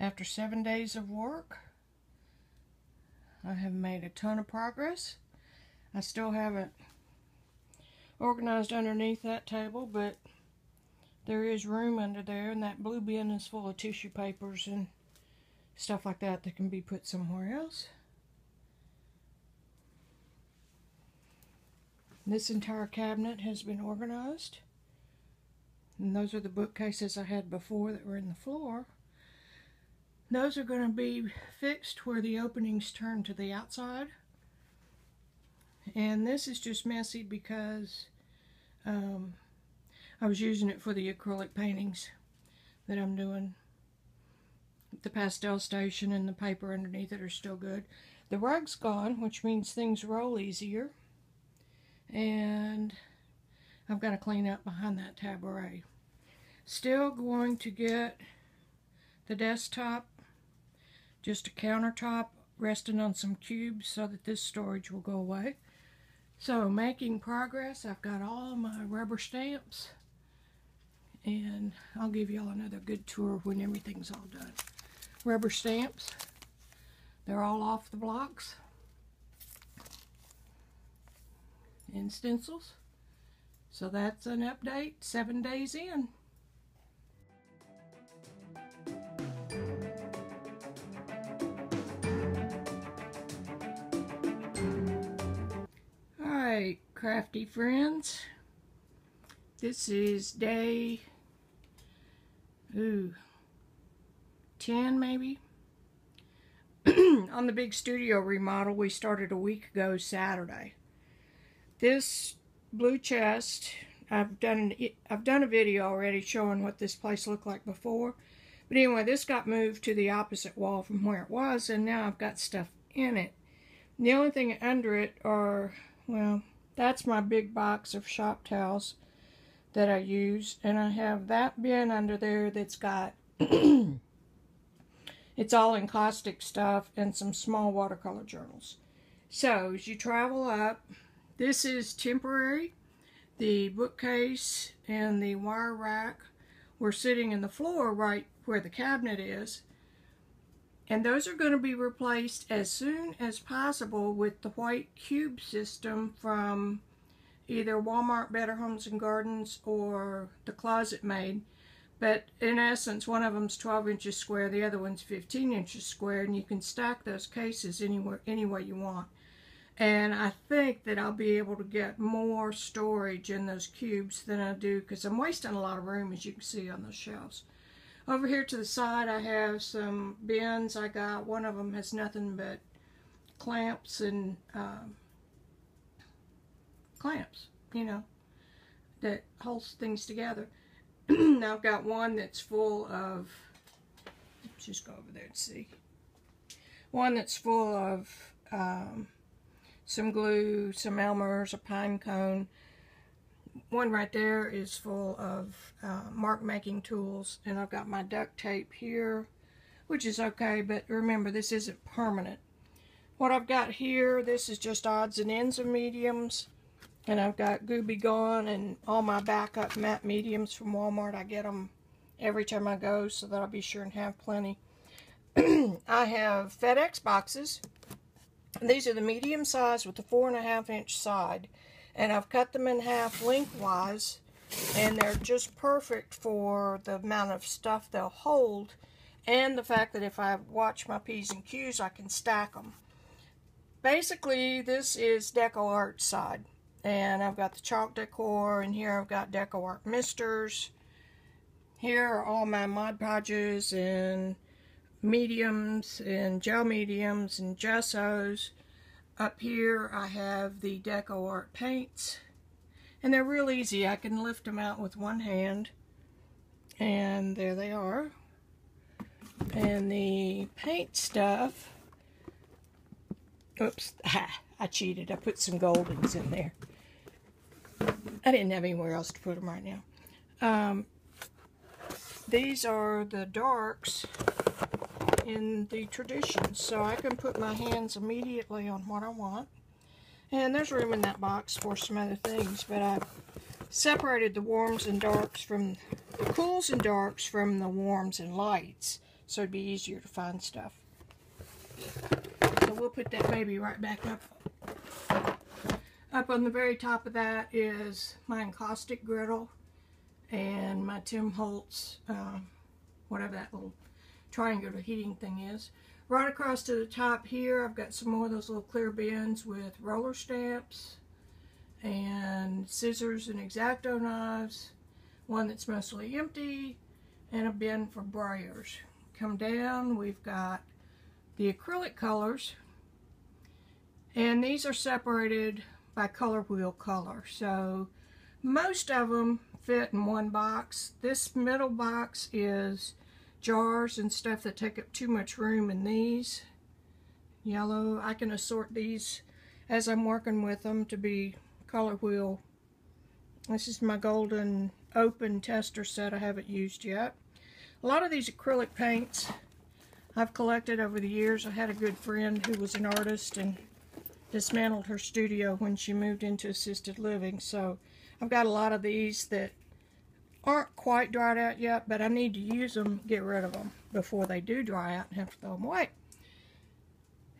After 7 days of work, I have made a ton of progress. I still haven't organized underneath that table, but there is room under there, and that blue bin is full of tissue papers and stuff like that that can be put somewhere else. This entire cabinet has been organized, and those are the bookcases I had before that were in the floor. Those are going to be fixed where the openings turn to the outside. And this is just messy because I was using it for the acrylic paintings that I'm doing. The pastel station and the paper underneath it are still good. The rug's gone, which means things roll easier. And I've got to clean up behind that taboret. Still going to get the desktop, just a countertop resting on some cubes so that this storage will go away. So, making progress. I've got all my rubber stamps, and I'll give y'all another good tour when everything's all done. Rubber stamps, they're all off the blocks. And stencils. So that's an update 7 days in. Alright, crafty friends. This is day 10 maybe. On the big studio remodel we started a week ago Saturday. This blue chest, I've done a video already showing what this place looked like before. But anyway, this got moved to the opposite wall from where it was, and now I've got stuff in it. And the only thing under it are, well, that's my big box of shop towels that I use. And I have that bin under there that's got, it's all encaustic stuff and some small watercolor journals. So, as you travel up, this is temporary. The bookcase and the wire rack were sitting in the floor right where the cabinet is. And those are going to be replaced as soon as possible with the white cube system from either Walmart, Better Homes and Gardens, or the Closet Made. But in essence, one of them's 12 inches square, the other one's 15 inches square, and you can stack those cases any way you want. And I think that I'll be able to get more storage in those cubes than I do, because I'm wasting a lot of room, as you can see on those shelves. Over here to the side I have some bins. I got, one of them has nothing but clamps and clamps, you know, that holds things together. Now I've got one that's full of, let's just go over there and see. One that's full of some glue, some Elmer's, a pine cone. One right there is full of mark making tools, and I've got my duct tape here, which is okay, but remember, this isn't permanent. What I've got here, this is just odds and ends of mediums, and I've got Gooby Gone and all my backup matte mediums from Walmart. I get them every time I go so that I'll be sure and have plenty. I have FedEx boxes. These are the medium size with the 4.5 inch side, and I've cut them in half lengthwise, and they're just perfect for the amount of stuff they'll hold, and the fact that if I watch my P's and Q's, I can stack them. Basically, this is Deco Art side, and I've got the chalk decor, and here I've got Deco Art misters. Here are all my Mod Podges and mediums and gel mediums and gessos. Up here I have the Deco Art paints, and they're real easy. I can lift them out with one hand, and there they are. And the paint stuff, oops, I cheated. I put some Goldens in there. I didn't have anywhere else to put them right now. These are the darks in the Traditions, so I can put my hands immediately on what I want. And there's room in that box for some other things, but I separated the warms and darks from the cools and darks from the warms and lights so it'd be easier to find stuff. So we'll put that baby right back up. Up on the very top of that is my encaustic griddle and my Tim Holtz, whatever that little triangular heating thing is. Right across to the top here, I've got some more of those little clear bins with roller stamps and scissors and X-Acto knives. One that's mostly empty, and a bin for brayers. Come down, we've got the acrylic colors, and these are separated by color wheel color. So most of them fit in one box. This middle box is jars and stuff that take up too much room, in these yellow. I can assort these as I'm working with them to be color wheel. This is my golden open tester set I haven't used yet. A lot of these acrylic paints I've collected over the years. I had a good friend who was an artist and dismantled her studio when she moved into assisted living, so I've got a lot of these that aren't quite dried out yet, but I need to use them, get rid of them before they do dry out and have to throw them away.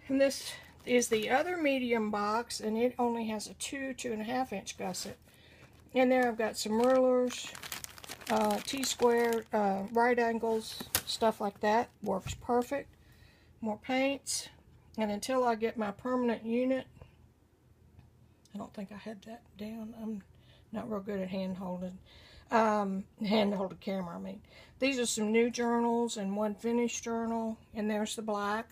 And this is the other medium box, and it only has a 2.5 inch gusset. In there I've got some rulers, T-square, right angles, stuff like that. Works perfect. More paints. And until I get my permanent unit, I don't think I had that down. I'm not real good at hand-holding. Hand-holded camera, I mean. These are some new journals and one finished journal, and there's the black.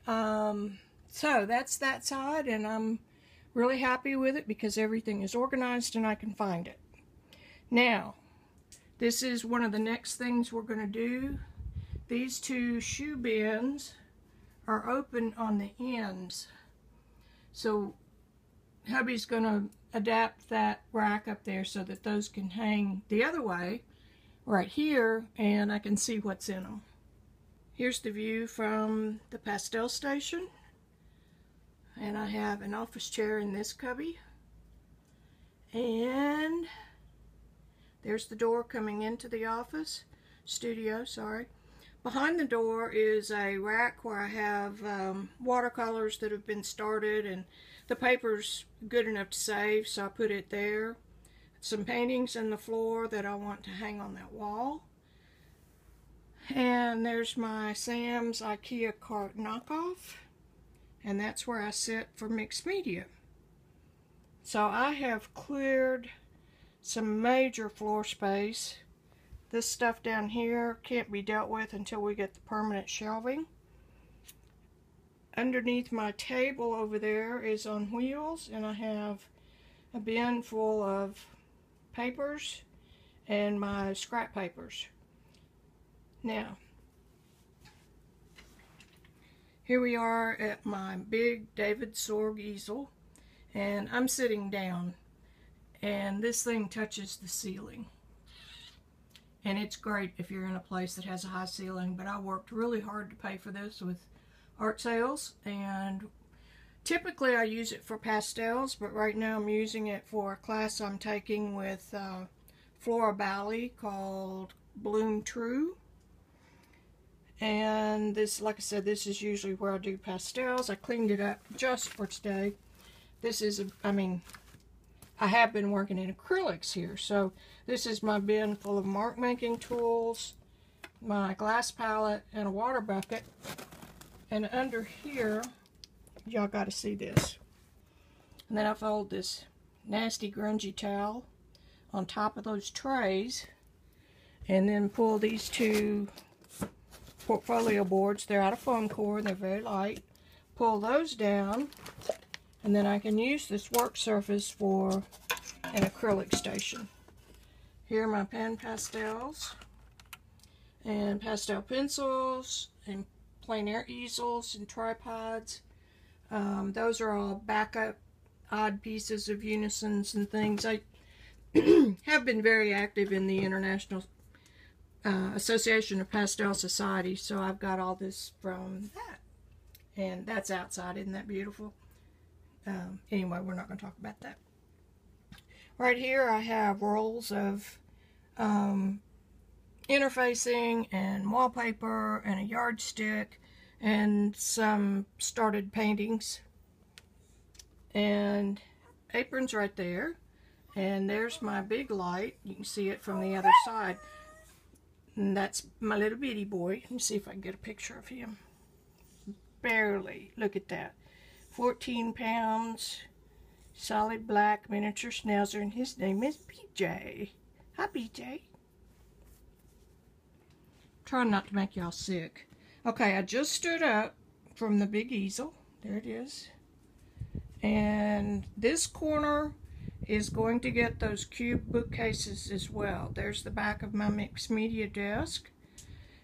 So that's that side, and I'm really happy with it because everything is organized and I can find it. Now, this is one of the next things we're going to do. These two shoe bins are open on the ends. So hubby's going to adapt that rack up there so that those can hang the other way right here, and I can see what's in them. Here's the view from the pastel station. And I have an office chair in this cubby. And there's the door coming into the office. Studio, sorry. Behind the door is a rack where I have watercolors that have been started, and the paper's good enough to save, so I put it there. Some paintings in the floor that I want to hang on that wall. And there's my Sam's IKEA cart knockoff. And that's where I sit for mixed media. So I have cleared some major floor space. This stuff down here can't be dealt with until we get the permanent shelving. Underneath my table over there is on wheels, and I have a bin full of papers and my scrap papers. Now, here we are at my big David Sorg easel, and I'm sitting down, and this thing touches the ceiling. And it's great if you're in a place that has a high ceiling, but I worked really hard to pay for this with art sales, and typically I use it for pastels, but right now I'm using it for a class I'm taking with Flora Bally called Bloom True. And this, like I said, this is usually where I do pastels. I cleaned it up just for today. This is, I have been working in acrylics here. So this is my bin full of mark making tools, my glass palette, and a water bucket. And under here, y'all got to see this. And then I fold this nasty grungy towel on top of those trays, and then pull these two portfolio boards. They're out of foam core and they're very light. Pull those down, and then I can use this work surface for an acrylic station. Here are my pen pastels and pastel pencils and plein air easels and tripods. Those are all backup odd pieces of unisons and things. I have been very active in the International Association of Pastel Society, so I've got all this from that. And that's outside. Isn't that beautiful? Anyway, we're not going to talk about that. Right here I have rolls of interfacing and wallpaper and a yardstick and some started paintings. And apron's right there. And there's my big light. You can see it from the other side. And that's my little bitty boy. Let me see if I can get a picture of him. Barely. Look at that. 14 pounds. Solid black miniature schnauzer. And his name is BJ. Hi, BJ. Trying not to make y'all sick. Okay, I just stood up from the big easel. There it is. And this corner is going to get those cube bookcases as well. There's the back of my mixed media desk.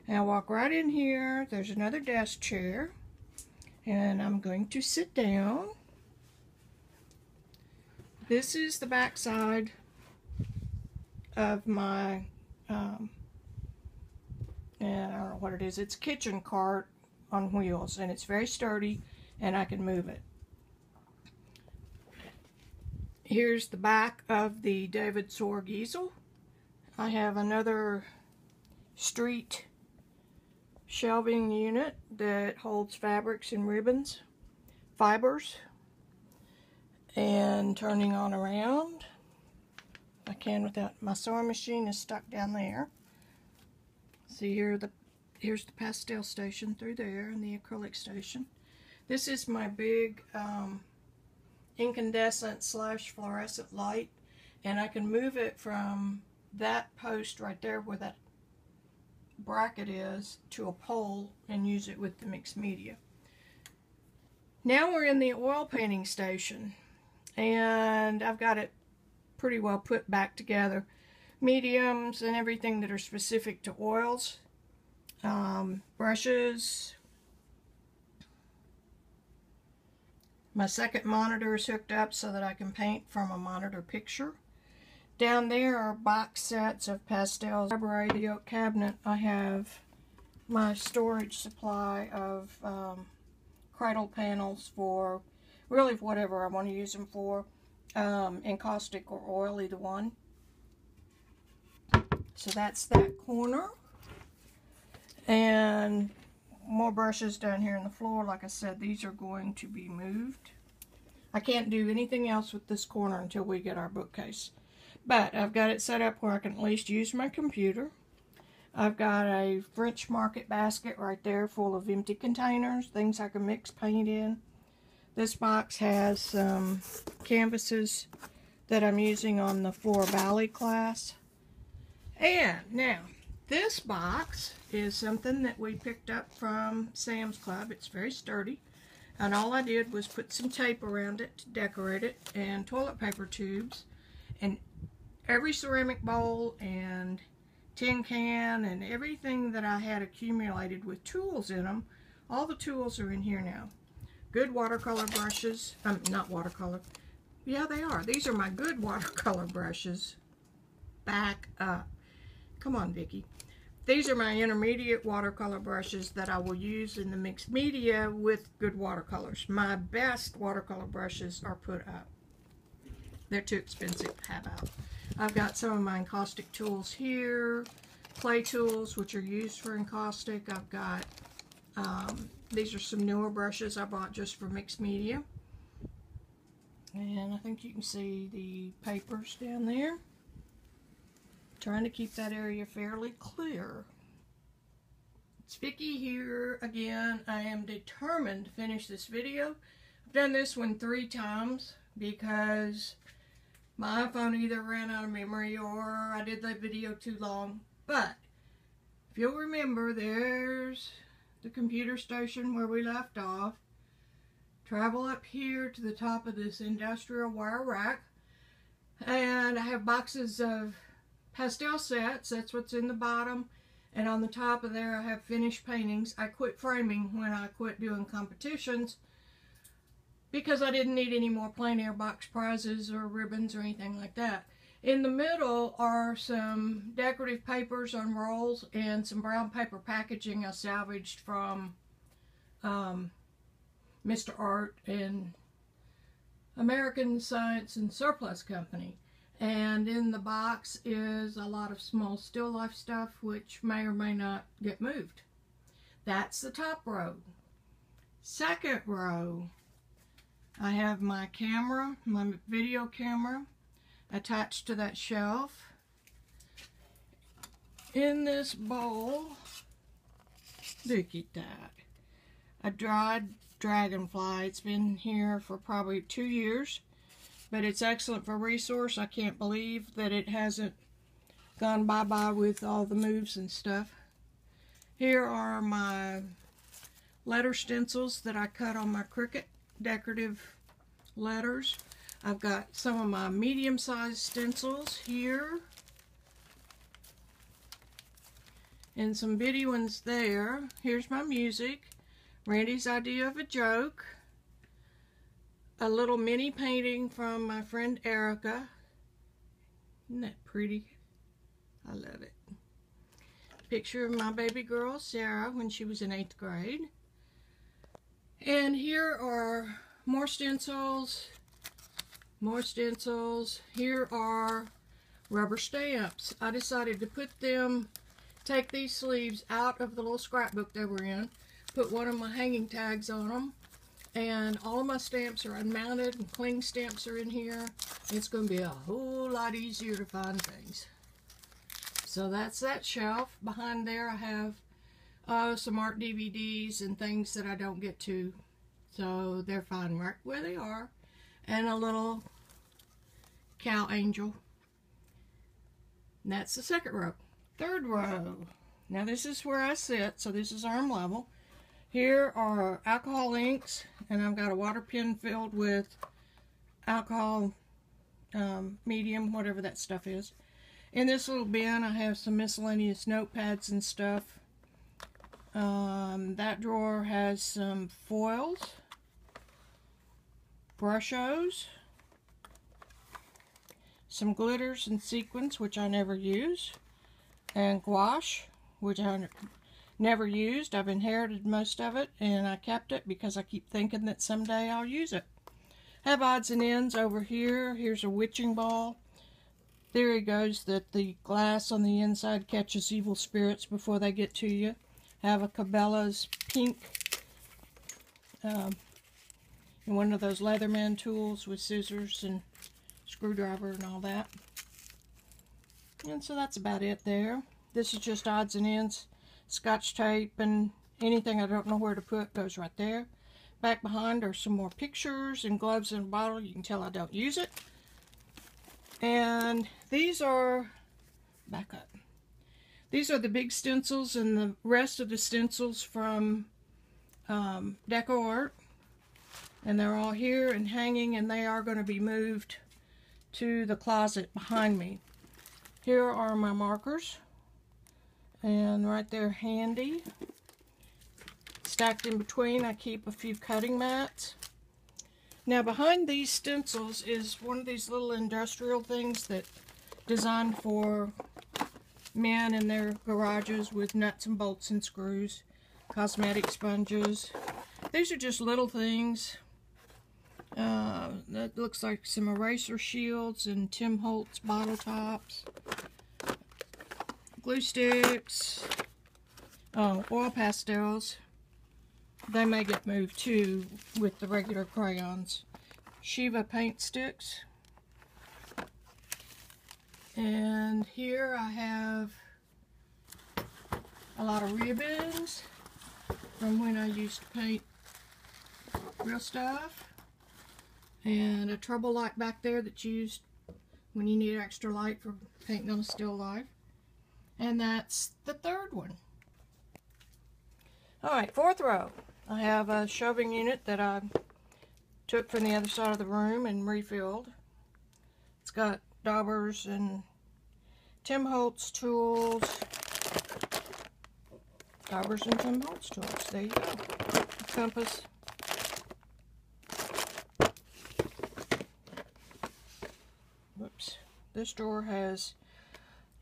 And I walk right in here. There's another desk chair. And I'm going to sit down. This is the back side of my, and I don't know what it is. It's a kitchen cart on wheels. And it's very sturdy. And I can move it. Here's the back of the David Sorg easel. I have another street shelving unit that holds fabrics and ribbons, fibers, and turning on around. I can without, my sewing machine is stuck down there. See here, here's the pastel station through there and the acrylic station. This is my big incandescent / fluorescent light, and I can move it from that post right there where that bracket is to a pole and use it with the mixed media. Now we're in the oil painting station, and I've got it pretty well put back together. Mediums and everything that are specific to oils, brushes. My second monitor is hooked up so that I can paint from a monitor picture. Down there are box sets of pastels. Library, the oak cabinet, I have my storage supply of cradle panels for really whatever I want to use them for, encaustic or oil, either one. So that's that corner. And more brushes down here on the floor. Like I said, these are going to be moved. I can't do anything else with this corner until we get our bookcase. But I've got it set up where I can at least use my computer. I've got a French market basket right there full of empty containers, things I can mix paint in. This box has some canvases that I'm using on the Flora Valley class. And now, this box is something that we picked up from Sam's Club. It's very sturdy. And all I did was put some tape around it to decorate it, and toilet paper tubes. And every ceramic bowl and tin can and everything that I had accumulated with tools in them, all the tools are in here now. Good watercolor brushes. Not watercolor. Yeah, they are. These are my good watercolor brushes. Back up. Come on, Vicki. These are my intermediate watercolor brushes that I will use in the mixed media with good watercolors. My best watercolor brushes are put up. They're too expensive to have out. I've got some of my encaustic tools here. Clay tools, which are used for encaustic. I've got, these are some newer brushes I bought just for mixed media. And I think you can see the papers down there. Trying to keep that area fairly clear. It's Vicki here again. I am determined to finish this video. I've done this one 3 times because my iPhone either ran out of memory or I did the video too long. But if you'll remember, there's the computer station where we left off. Travel up here to the top of this industrial wire rack, and I have boxes of pastel sets. That's what's in the bottom, and on the top of there I have finished paintings. I quit framing when I quit doing competitions because I didn't need any more plein air box prizes or ribbons or anything like that. In the middle are some decorative papers on rolls and some brown paper packaging I salvaged from Mr. Art and American Science and Surplus Company. And in the box is a lot of small still life stuff, which may or may not get moved. That's the top row. Second row, I have my camera, my video camera, attached to that shelf. In this bowl, look at that, a dried dragonfly. It's been here for probably 2 years. But it's excellent for resource. I can't believe that it hasn't gone bye-bye with all the moves and stuff. Here are my letter stencils that I cut on my Cricut decorative letters. I've got some of my medium-sized stencils here. And some bitty ones there. Here's my music. Randy's idea of a joke. A little mini painting from my friend Erica. Isn't that pretty? I love it. Picture of my baby girl Sarah when she was in 8th grade. And here are more stencils. More stencils. Here are rubber stamps. I decided to put them, take these sleeves out of the little scrapbook they were in, put one of my hanging tags on them. And all of my stamps are unmounted, and cling stamps are in here. It's going to be a whole lot easier to find things. So that's that shelf. Behind there I have some art DVDs and things that I don't get to. So they're fine right where they are. And a little cow angel. And that's the second row. Third row. Now this is where I sit, so this is arm level. Here are alcohol inks, and I've got a water pen filled with alcohol medium, whatever that stuff is. In this little bin, I have some miscellaneous notepads and stuff. That drawer has some foils, brushos, some glitters and sequins, which I never use, and gouache, which I never used. I've inherited most of it, and I kept it because I keep thinking that someday I'll use it. Have odds and ends over here. Here's a witching ball. Theory goes that the glass on the inside catches evil spirits before they get to you. Have a Cabela's pink and one of those Leatherman tools with scissors and screwdriver and all that. And so that's about it there. This is just odds and ends. Scotch tape and anything I don't know where to put goes right there. Back behind are some more pictures and gloves in a bottle. You can tell I don't use it. And these are, back up. These are the big stencils and the rest of the stencils from Deco Art. And they're all here and hanging, and they are going to be moved to the closet behind me. Here are my markers. And right there handy. Stacked in between, I keep a few cutting mats. Now behind these stencils is one of these little industrial things that designed for men in their garages with nuts and bolts and screws. Cosmetic sponges. These are just little things. That looks like some eraser shields and Tim Holtz bottle tops. Glue sticks, oil pastels. They may get moved too with the regular crayons. Shiva paint sticks. And here I have a lot of ribbons from when I used to paint real stuff. And a trouble light back there that's used when you need extra light for painting on a still life. And that's the third one. Alright, fourth row. I have a shelving unit that I took from the other side of the room and refilled. It's got daubers and Tim Holtz tools. Daubers and Tim Holtz tools. There you go. A compass. Whoops. This drawer has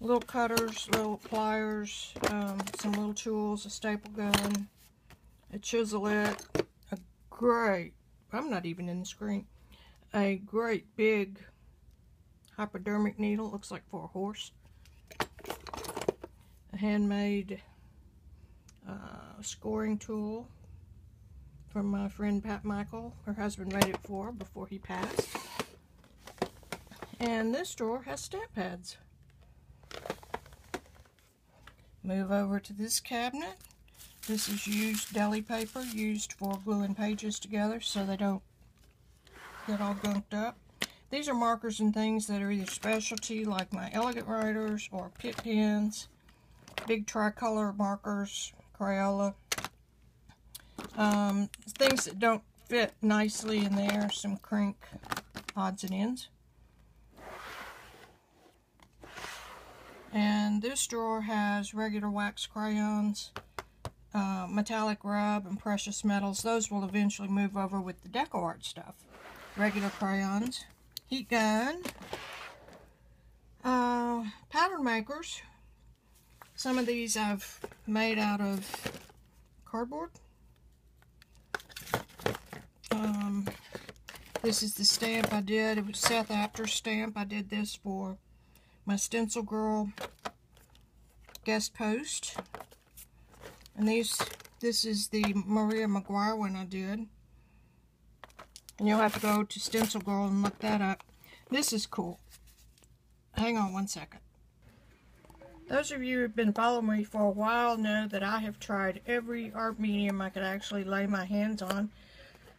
little cutters, little pliers, some little tools, a staple gun, a chiselet, a great, I'm not even in the screen, a great big hypodermic needle, looks like for a horse. A handmade scoring tool from my friend Pat Michael. Her husband made it for her before he passed. And this drawer has stamp pads. Move over to this cabinet. This is used deli paper, used for gluing pages together so they don't get all gunked up. These are markers and things that are either specialty, like my elegant writers, or Pitt pens, big tricolor markers, Crayola. Things that don't fit nicely in there, some Crink odds and ends. And this drawer has regular wax crayons, metallic rub, and precious metals. Those will eventually move over with the deco art stuff. Regular crayons, heat gun, pattern makers. Some of these I've made out of cardboard. This is the stamp I did. It was Seth After stamp. I did this for my Stencil Girl guest post. And this is the Maria McGuire one I did. And you'll have to go to Stencil Girl and look that up. This is cool. Hang on one second. Those of you who have been following me for a while know that I have tried every art medium I could actually lay my hands on.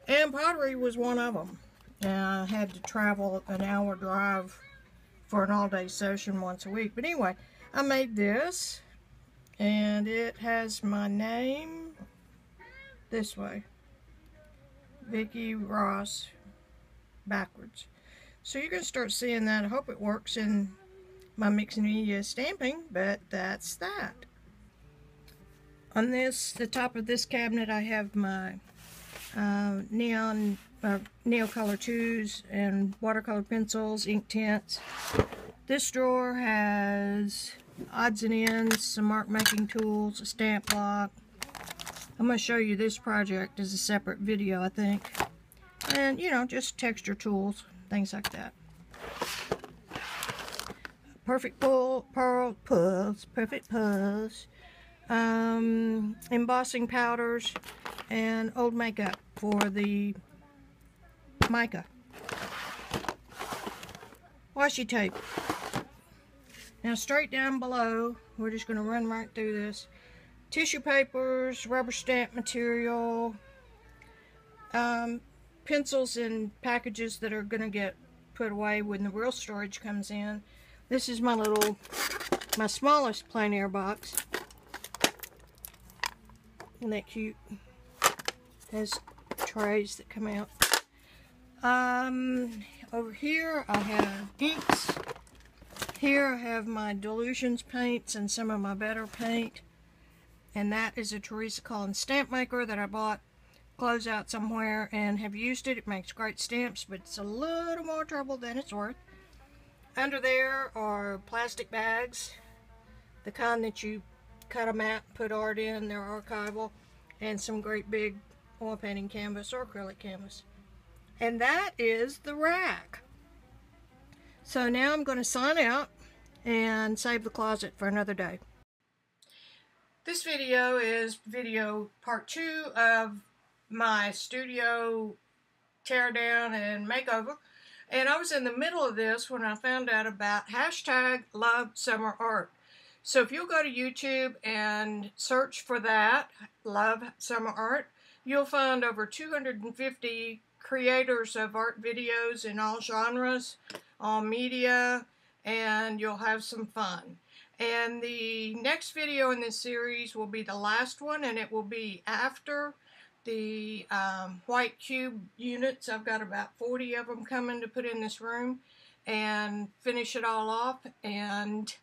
And pottery was one of them. And I had to travel an hour drive for an all-day session once a week. But anyway, I made this. And it has my name this way. Vicki Ross backwards. So you're going to start seeing that. I hope it works in my mixed media stamping, but that's that. On this, the top of this cabinet, I have my Neocolor 2s and watercolor pencils, ink tints. This drawer has odds and ends, some art making tools, a stamp block. I'm going to show you this project as a separate video, I think. And, you know, just texture tools, things like that. Perfect pearl puffs, perfect puffs. Embossing powders and old makeup for the mica. Washi tape. Now straight down below, we're just going to run right through this. Tissue papers, rubber stamp material, pencils in packages that are going to get put away when the real storage comes in. This is my smallest plein air box. Isn't that cute? Has trays that come out. Over here I have inks. Here I have my Delusions paints and some of my better paint. And that is a Teresa Collins stamp maker that I bought closeout somewhere and have used it. It makes great stamps, but it's a little more trouble than it's worth. Under there are plastic bags, the kind that you cut them out, put art in, they're archival, and some great big oil painting canvas or acrylic canvas. And that is the rack. So now I'm going to sign out and save the closet for another day. This video is video part 2 of my studio teardown and makeover. And I was in the middle of this when I found out about #LoveSummerArt. So if you'll go to YouTube and search for that, Love Summer Art, you'll find over 250 creators of art videos in all genres, all media, and you'll have some fun. And the next video in this series will be the last one, and it will be after the white cube units. I've got about 40 of them coming to put in this room and finish it all off, and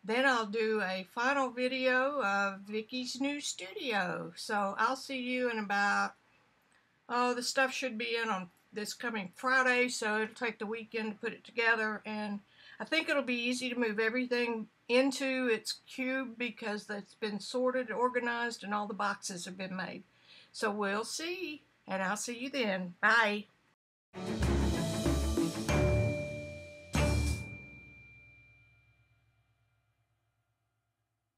then I'll do a final video of Vicky's new studio. So I'll see you in about, the stuff should be in on this coming Friday, so it'll take the weekend to put it together, and I think it'll be easy to move everything into its cube because it's been sorted, organized, and all the boxes have been made. So we'll see, and I'll see you then. Bye.